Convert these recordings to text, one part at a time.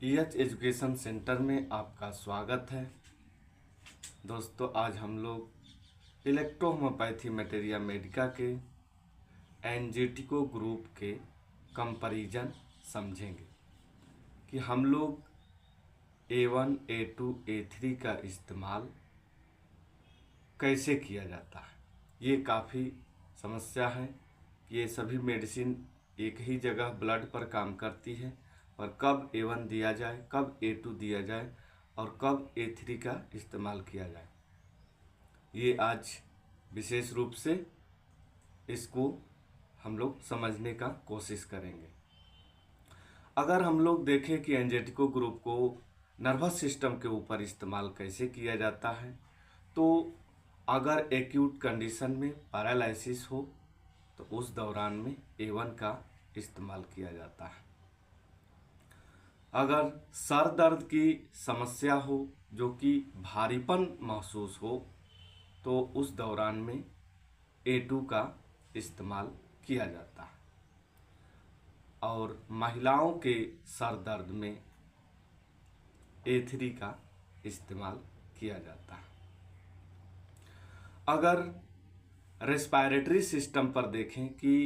EH education centre में आपका स्वागत है। दोस्तों, आज हम लोग इलेक्ट्रोहोम्योपैथी मटेरिया मेडिका के एंजेटिको ग्रुप के कंपैरिजन समझेंगे कि हम लोग A1, A2, A3 का इस्तेमाल कैसे किया जाता है। ये काफ़ी समस्या है कि ये सभी मेडिसिन एक ही जगह ब्लड पर काम करती है, और कब A1 दिया जाए, कब A2 दिया जाए और कब A3 का इस्तेमाल किया जाए, ये आज विशेष रूप से इसको हम लोग समझने का कोशिश करेंगे। अगर हम लोग देखें कि एंजेटिको ग्रुप को नर्वस सिस्टम के ऊपर इस्तेमाल कैसे किया जाता है, तो अगर एक्यूट कंडीशन में पैरालिसिस हो तो उस दौरान में A1 का इस्तेमाल किया जाता है। अगर सर दर्द की समस्या हो जो कि भारीपन महसूस हो तो उस दौरान में A2 का इस्तेमाल किया जाता है, और महिलाओं के सर दर्द में A3 का इस्तेमाल किया जाता है। अगर रेस्पिरेटरी सिस्टम पर देखें कि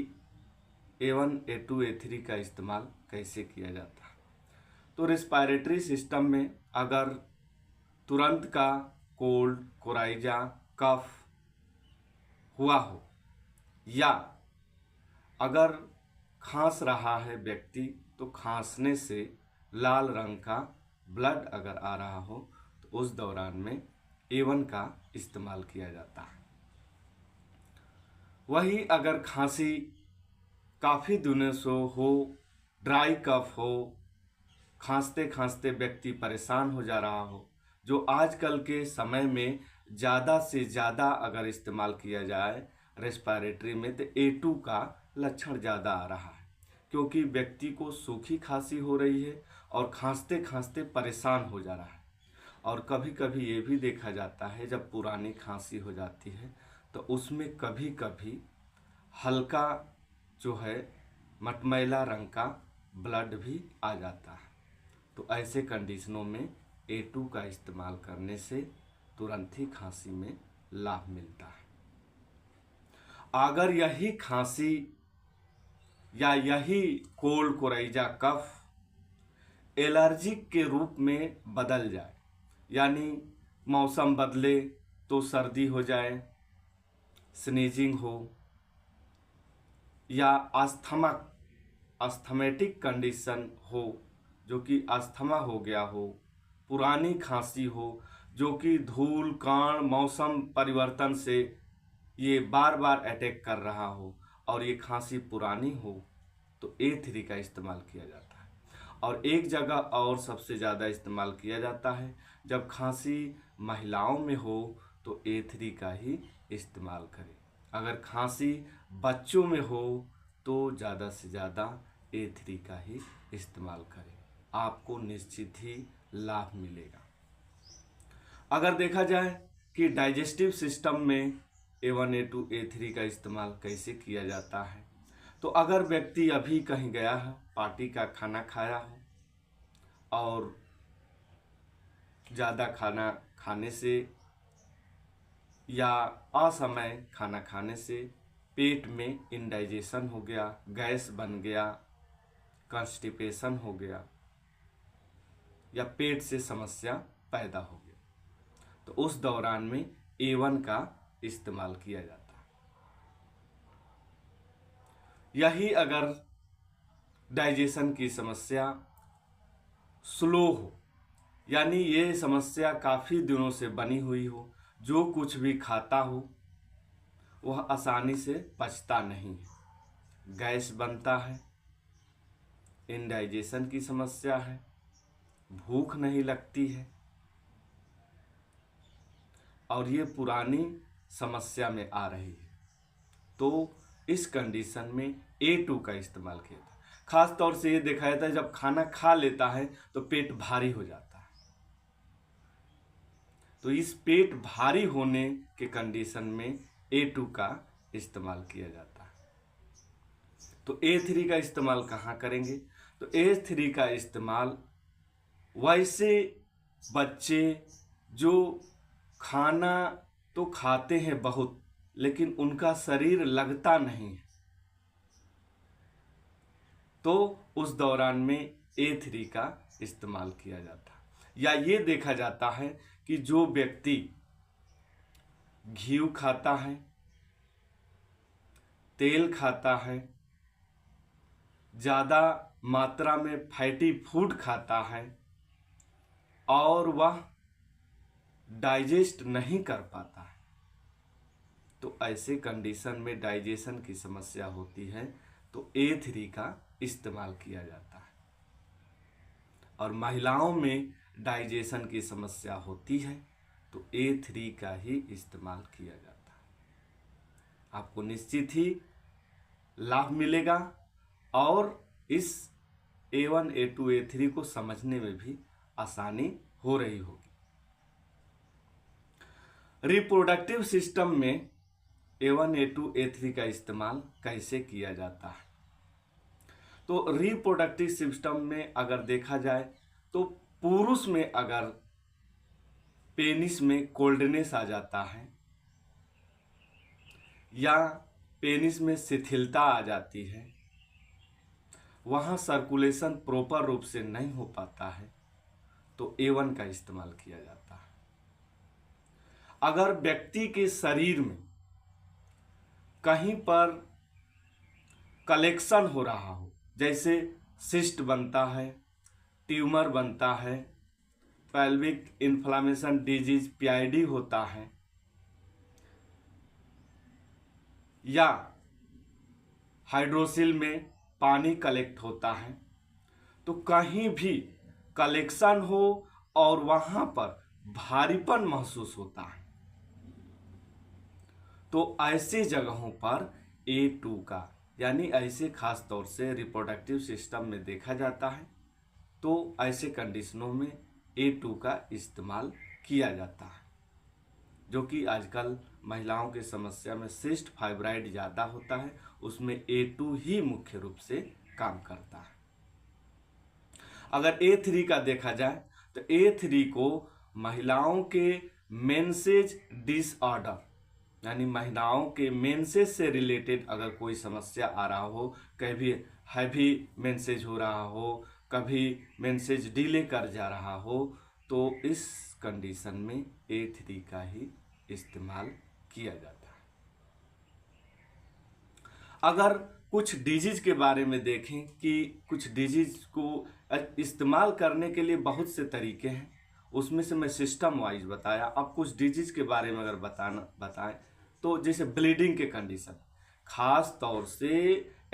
A1, A2, A3 का इस्तेमाल कैसे किया जाता है, तो रेस्पिरेटरी सिस्टम में अगर तुरंत का कोल्ड, कोराइजा, कफ हुआ हो, या अगर खांस रहा है व्यक्ति तो खांसने से लाल रंग का ब्लड अगर आ रहा हो तो उस दौरान में A1 का इस्तेमाल किया जाता है। वही अगर खांसी काफ़ी दिनों से हो, ड्राई कफ हो, खांसते खांसते व्यक्ति परेशान हो जा रहा हो, जो आजकल के समय में ज़्यादा से ज़्यादा अगर इस्तेमाल किया जाए रेस्पिरेटरी में, तो A2 का लक्षण ज़्यादा आ रहा है, क्योंकि व्यक्ति को सूखी खांसी हो रही है और खांसते खांसते परेशान हो जा रहा है। और कभी कभी ये भी देखा जाता है जब पुरानी खांसी हो जाती है तो उसमें कभी कभी हल्का जो है मटमैला रंग का ब्लड भी आ जाता है। तो ऐसे कंडीशनों में A2 का इस्तेमाल करने से तुरंत ही खांसी में लाभ मिलता है। अगर यही खांसी या यही कोल्ड, कोराइजा, कफ एलर्जिक के रूप में बदल जाए, यानी मौसम बदले तो सर्दी हो जाए, स्नीजिंग हो, या अस्थमेटिक कंडीशन हो जो कि अस्थमा हो गया हो, पुरानी खांसी हो जो कि धूल कण मौसम परिवर्तन से ये बार बार अटैक कर रहा हो और ये खांसी पुरानी हो, तो A3 का इस्तेमाल किया जाता है। और एक जगह और सबसे ज़्यादा इस्तेमाल किया जाता है जब खांसी महिलाओं में हो तो A3 का ही इस्तेमाल करें। अगर खांसी बच्चों में हो तो ज़्यादा से ज़्यादा A3 का ही इस्तेमाल करें, आपको निश्चित ही लाभ मिलेगा। अगर देखा जाए कि डाइजेस्टिव सिस्टम में A1, A2, A3 का इस्तेमाल कैसे किया जाता है, तो अगर व्यक्ति अभी कहीं गया है, पार्टी का खाना खाया है और ज़्यादा खाना खाने से या असमय खाना खाने से पेट में इंडाइजेशन हो गया, गैस बन गया, कॉन्स्टिपेशन हो गया या पेट से समस्या पैदा हो गई, तो उस दौरान में A1 का इस्तेमाल किया जाता है। यही अगर डाइजेशन की समस्या स्लो हो, यानी ये समस्या काफ़ी दिनों से बनी हुई हो, जो कुछ भी खाता हो वह आसानी से पचता नहीं है, गैस बनता है, इंडाइजेशन की समस्या है, भूख नहीं लगती है, और ये पुरानी समस्या में आ रही है, तो इस कंडीशन में A2 का इस्तेमाल किया जाता है। खास तौर से ये देखा जाता है जब खाना खा लेता है तो पेट भारी हो जाता है, तो इस पेट भारी होने के कंडीशन में A2 का इस्तेमाल किया जाता है। तो A3 का इस्तेमाल कहाँ करेंगे, तो A3 का इस्तेमाल वैसे बच्चे जो खाना तो खाते हैं बहुत, लेकिन उनका शरीर लगता नहीं है, तो उस दौरान में A3 का इस्तेमाल किया जाता है। या ये देखा जाता है कि जो व्यक्ति घी खाता है, तेल खाता है, ज़्यादा मात्रा में फैटी फूड खाता है और वह डाइजेस्ट नहीं कर पाता है, तो ऐसे कंडीशन में डाइजेशन की समस्या होती है, तो A3 का इस्तेमाल किया जाता है। और महिलाओं में डाइजेशन की समस्या होती है, तो A3 का ही इस्तेमाल किया जाता है। आपको निश्चित ही लाभ मिलेगा और इस A1, A2, A3 को समझने में भी आसानी हो रही होगी। रिप्रोडक्टिव सिस्टम में A1, A2, A3 का इस्तेमाल कैसे किया जाता है? तो रिप्रोडक्टिव सिस्टम में अगर देखा जाए तो पुरुष में अगर पेनिस में कोल्डनेस आ जाता है या पेनिस में शिथिलता आ जाती है, वहाँ सर्कुलेशन प्रॉपर रूप से नहीं हो पाता है, तो A1 का इस्तेमाल किया जाता है। अगर व्यक्ति के शरीर में कहीं पर कलेक्शन हो रहा हो, जैसे सिस्ट बनता है, ट्यूमर बनता है, पेल्विक इन्फ्लामेशन डिजीज PID होता है, या हाइड्रोसिल में पानी कलेक्ट होता है, तो कहीं भी कलेक्शन हो और वहाँ पर भारीपन महसूस होता है, तो ऐसे जगहों पर A2 का, यानी ऐसे खास तौर से रिप्रोडक्टिव सिस्टम में देखा जाता है, तो ऐसे कंडीशनों में A2 का इस्तेमाल किया जाता है। जो कि आजकल महिलाओं की समस्या में सिस्ट फाइब्राइड ज़्यादा होता है, उसमें A2 ही मुख्य रूप से काम करता है। अगर A3 का देखा जाए तो A3 को महिलाओं के मेंसेज डिसऑर्डर, यानी महिलाओं के मेंसेज से रिलेटेड अगर कोई समस्या आ रहा हो, कभी हैवी मेंसेज हो रहा हो, कभी मेंसेज डिले कर जा रहा हो, तो इस कंडीशन में A3 का ही इस्तेमाल किया जाता है। अगर कुछ डिजीज के बारे में देखें कि कुछ डिजीज को इस्तेमाल करने के लिए बहुत से तरीके हैं, उसमें से मैं सिस्टम वाइज बताया। अब कुछ डिजीज के बारे में अगर बताएं तो जैसे ब्लीडिंग के कंडीशन, खास तौर से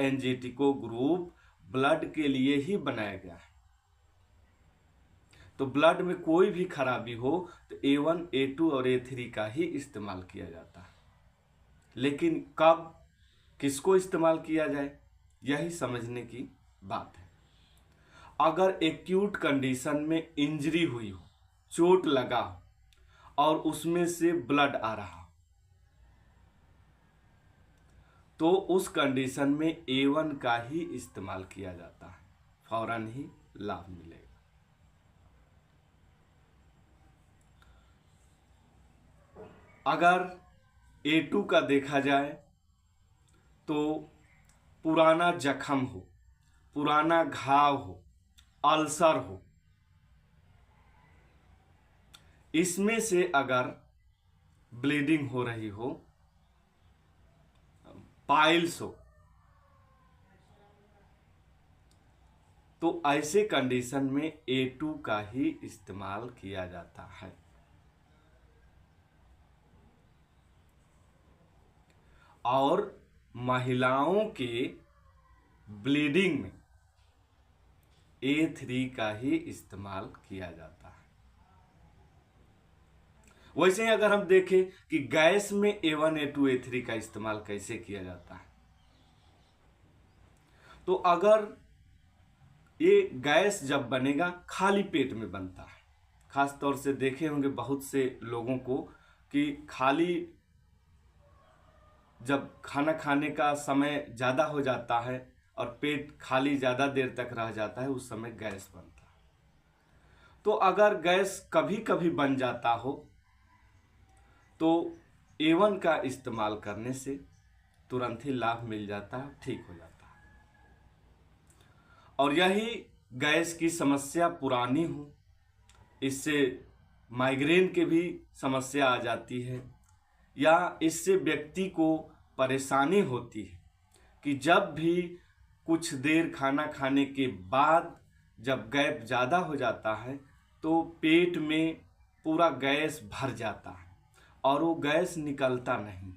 एंजिटिको ग्रुप ब्लड के लिए ही बनाया गया है, तो ब्लड में कोई भी खराबी हो तो A1, A2 और A3 का ही इस्तेमाल किया जाता है। लेकिन कब किसको इस्तेमाल किया जाए, यही समझने की बात है। अगर एक्यूट कंडीशन में इंजरी हुई हो, चोट लगा हो और उसमें से ब्लड आ रहा हो, तो उस कंडीशन में A1 का ही इस्तेमाल किया जाता है, फौरन ही लाभ मिलेगा। अगर A2 का देखा जाए तो पुराना जख्म हो, पुराना घाव हो, अल्सर हो, इसमें से अगर ब्लीडिंग हो रही हो, पाइल्स हो, तो ऐसे कंडीशन में A2 का ही इस्तेमाल किया जाता है। और महिलाओं के ब्लीडिंग में A3 का ही इस्तेमाल किया जाता है। वैसे ही अगर हम देखें कि गैस में A1, A2, A3 का इस्तेमाल कैसे किया जाता है, तो अगर ये गैस जब बनेगा खाली पेट में बनता है, खास तौर से देखे होंगे बहुत से लोगों को कि खाली जब खाना खाने का समय ज़्यादा हो जाता है और पेट खाली ज़्यादा देर तक रह जाता है, उस समय गैस बनता है। तो अगर गैस कभी कभी बन जाता हो तो A1 का इस्तेमाल करने से तुरंत ही लाभ मिल जाता है, ठीक हो जाता है। और यही गैस की समस्या पुरानी हो, इससे माइग्रेन की भी समस्या आ जाती है, या इससे व्यक्ति को परेशानी होती है कि जब भी कुछ देर खाना खाने के बाद जब गैप ज़्यादा हो जाता है तो पेट में पूरा गैस भर जाता है और वो गैस निकलता नहीं,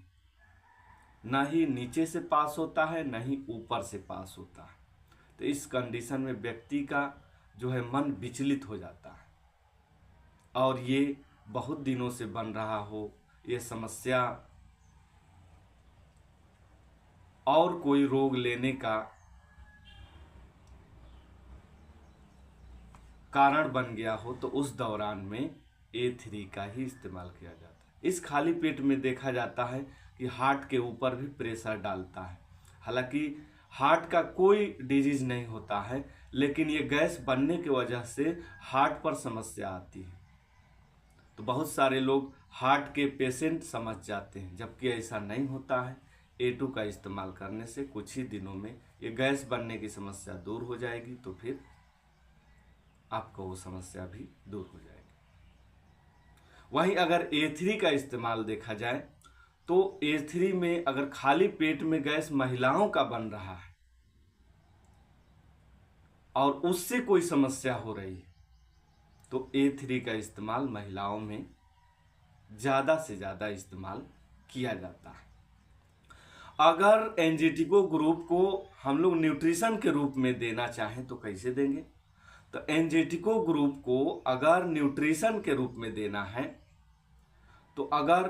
ना ही नीचे से पास होता है ना ही ऊपर से पास होता है। तो इस कंडीशन में व्यक्ति का जो है मन विचलित हो जाता है, और ये बहुत दिनों से बन रहा हो, ये समस्या और कोई रोग लेने का कारण बन गया हो, तो उस दौरान में A3 का ही इस्तेमाल किया जाता है। इस खाली पेट में देखा जाता है कि हार्ट के ऊपर भी प्रेशर डालता है। हालांकि हार्ट का कोई डिजीज नहीं होता है, लेकिन ये गैस बनने की वजह से हार्ट पर समस्या आती है। तो बहुत सारे लोग हार्ट के पेशेंट समझ जाते हैं, जबकि ऐसा नहीं होता है। A2 का इस्तेमाल करने से कुछ ही दिनों में ये गैस बनने की समस्या दूर हो जाएगी, तो फिर आपको वो समस्या भी दूर हो जाएगी। वहीं अगर A3 का इस्तेमाल देखा जाए तो A3 में अगर खाली पेट में गैस महिलाओं का बन रहा है और उससे कोई समस्या हो रही है, तो A3 का इस्तेमाल महिलाओं में ज़्यादा से ज़्यादा इस्तेमाल किया जाता है। अगर एनजेटिको ग्रुप को हम लोग न्यूट्रिशन के रूप में देना चाहें तो कैसे देंगे? तो एनजेटिको ग्रुप को अगर न्यूट्रिशन के रूप में देना है, तो अगर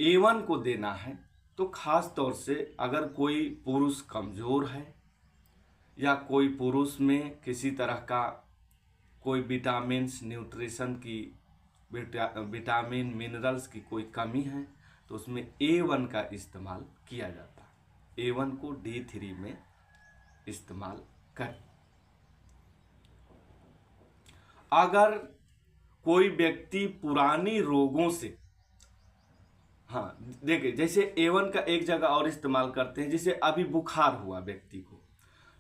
A1 को देना है तो खास तौर से अगर कोई पुरुष कमज़ोर है या कोई पुरुष में किसी तरह का कोई विटामिन्स न्यूट्रिशन की विटामिन मिनरल्स की कोई कमी है, तो उसमें A1 का इस्तेमाल किया जाता है। A1 को D3 में इस्तेमाल करें। अगर कोई व्यक्ति पुरानी रोगों से, हाँ देखिए, जैसे A1 का एक जगह और इस्तेमाल करते हैं, जैसे अभी बुखार हुआ व्यक्ति को,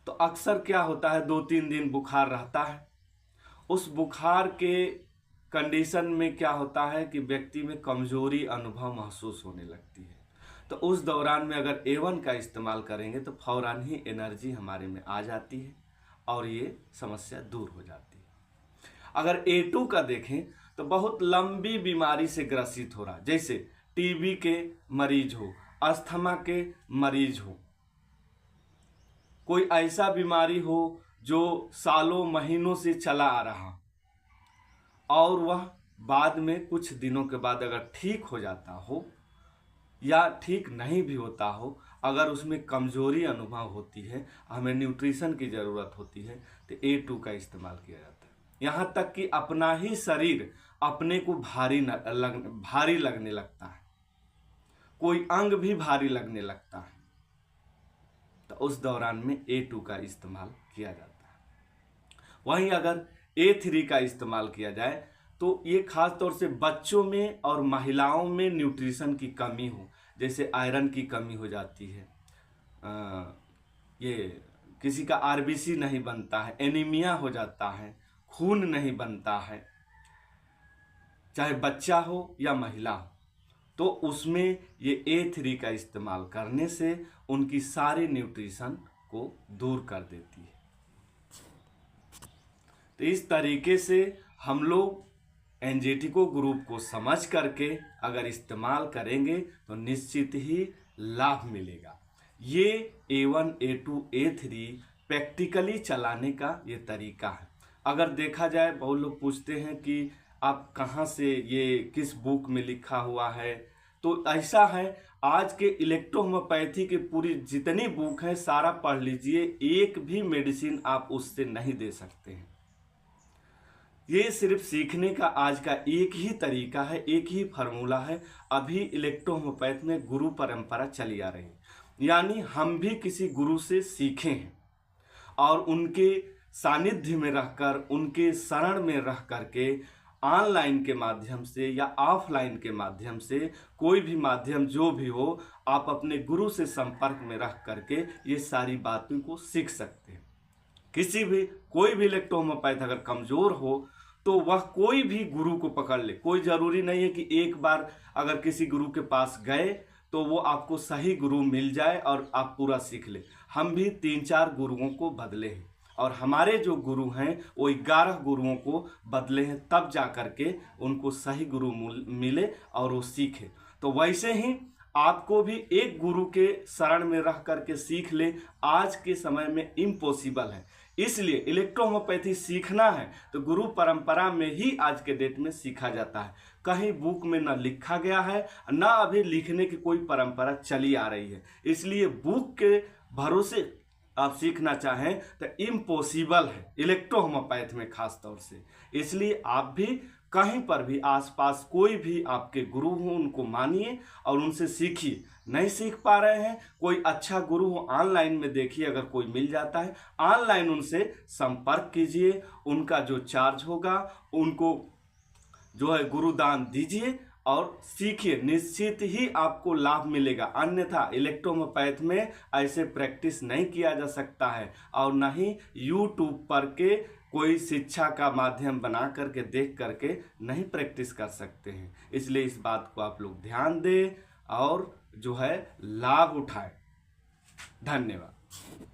तो अक्सर क्या होता है 2-3 दिन बुखार रहता है। उस बुखार के कंडीशन में क्या होता है कि व्यक्ति में कमजोरी अनुभव महसूस होने लगती है। तो उस दौरान में अगर A1 का इस्तेमाल करेंगे तो फौरन ही एनर्जी हमारे में आ जाती है और ये समस्या दूर हो जाती है। अगर A2 का देखें तो बहुत लंबी बीमारी से ग्रसित हो रहा, जैसे टीबी के मरीज हो, अस्थमा के मरीज हो, कोई ऐसा बीमारी हो जो सालों महीनों से चला आ रहा और वह बाद में कुछ दिनों के बाद अगर ठीक हो जाता हो या ठीक नहीं भी होता हो, अगर उसमें कमजोरी अनुभव होती है, हमें न्यूट्रिशन की ज़रूरत होती है, तो A2 का इस्तेमाल किया जाता है। यहाँ तक कि अपना ही शरीर अपने को भारी लगने लगता है, कोई अंग भी भारी लगने लगता है, तो उस दौरान में A2 का इस्तेमाल किया जाता है। वहीं अगर A3 का इस्तेमाल किया जाए तो ये खास तौर से बच्चों में और महिलाओं में न्यूट्रिशन की कमी हो, जैसे आयरन की कमी हो जाती है, ये किसी का RBC नहीं बनता है, एनीमिया हो जाता है, खून नहीं बनता है, चाहे बच्चा हो या महिला हो, तो उसमें ये A3 का इस्तेमाल करने से उनकी सारी न्यूट्रिशन को दूर कर देती है। तो इस तरीके से हम लोग एनजेटिको ग्रुप को समझ करके अगर इस्तेमाल करेंगे तो निश्चित ही लाभ मिलेगा। ये A1, A2, A3 प्रैक्टिकली चलाने का ये तरीका है। अगर देखा जाए, बहुत लोग पूछते हैं कि आप कहाँ से, ये किस बुक में लिखा हुआ है, तो ऐसा है, आज के इलेक्ट्रोहोम्योपैथी की पूरी जितनी बुक है सारा पढ़ लीजिए, एक भी मेडिसिन आप उससे नहीं दे सकते हैं। ये सिर्फ सीखने का आज का एक ही तरीका है, एक ही फार्मूला है। अभी इलेक्ट्रोहोम्योपैथ में गुरु परंपरा चली आ रही है, यानी हम भी किसी गुरु से सीखे हैं और उनके सानिध्य में रहकर, उनके शरण में रह करके, ऑनलाइन के माध्यम से या ऑफलाइन के माध्यम से, कोई भी माध्यम जो भी हो, आप अपने गुरु से संपर्क में रह करके ये सारी बातों को सीख सकते हैं। किसी भी कोई भी इलेक्ट्रोहोम्योपैथ अगर कमज़ोर हो तो वह कोई भी गुरु को पकड़ ले। कोई ज़रूरी नहीं है कि एक बार अगर किसी गुरु के पास गए तो वो आपको सही गुरु मिल जाए और आप पूरा सीख ले। हम भी 3-4 गुरुओं को बदले हैं और हमारे जो गुरु हैं वो 11 गुरुओं को बदले हैं, तब जा कर के उनको सही गुरु मिले और वो सीखे। तो वैसे ही आपको भी एक गुरु के शरण में रह करके सीख ले, आज के समय में इम्पॉसिबल है। इसलिए इलेक्ट्रोहोम्योपैथी सीखना है तो गुरु परंपरा में ही आज के डेट में सीखा जाता है। कहीं बुक में न लिखा गया है, ना अभी लिखने की कोई परंपरा चली आ रही है। इसलिए बुक के भरोसे आप सीखना चाहें तो इम्पॉसिबल है, इलेक्ट्रोहोम्योपैथ में खास तौर से। इसलिए आप भी कहीं पर भी आसपास कोई भी आपके गुरु हो उनको मानिए और उनसे सीखिए। नहीं सीख पा रहे हैं, कोई अच्छा गुरु हो ऑनलाइन में देखिए, अगर कोई मिल जाता है ऑनलाइन उनसे संपर्क कीजिए। उनका जो चार्ज होगा उनको जो है गुरुदान दीजिए और सीखिए, निश्चित ही आपको लाभ मिलेगा। अन्यथा इलेक्ट्रोहोम्योपैथ में ऐसे प्रैक्टिस नहीं किया जा सकता है और न ही यूट्यूब पर के कोई शिक्षा का माध्यम बना करके देख करके नहीं प्रैक्टिस कर सकते हैं। इसलिए इस बात को आप लोग ध्यान दें और जो है लाभ उठाएं। धन्यवाद।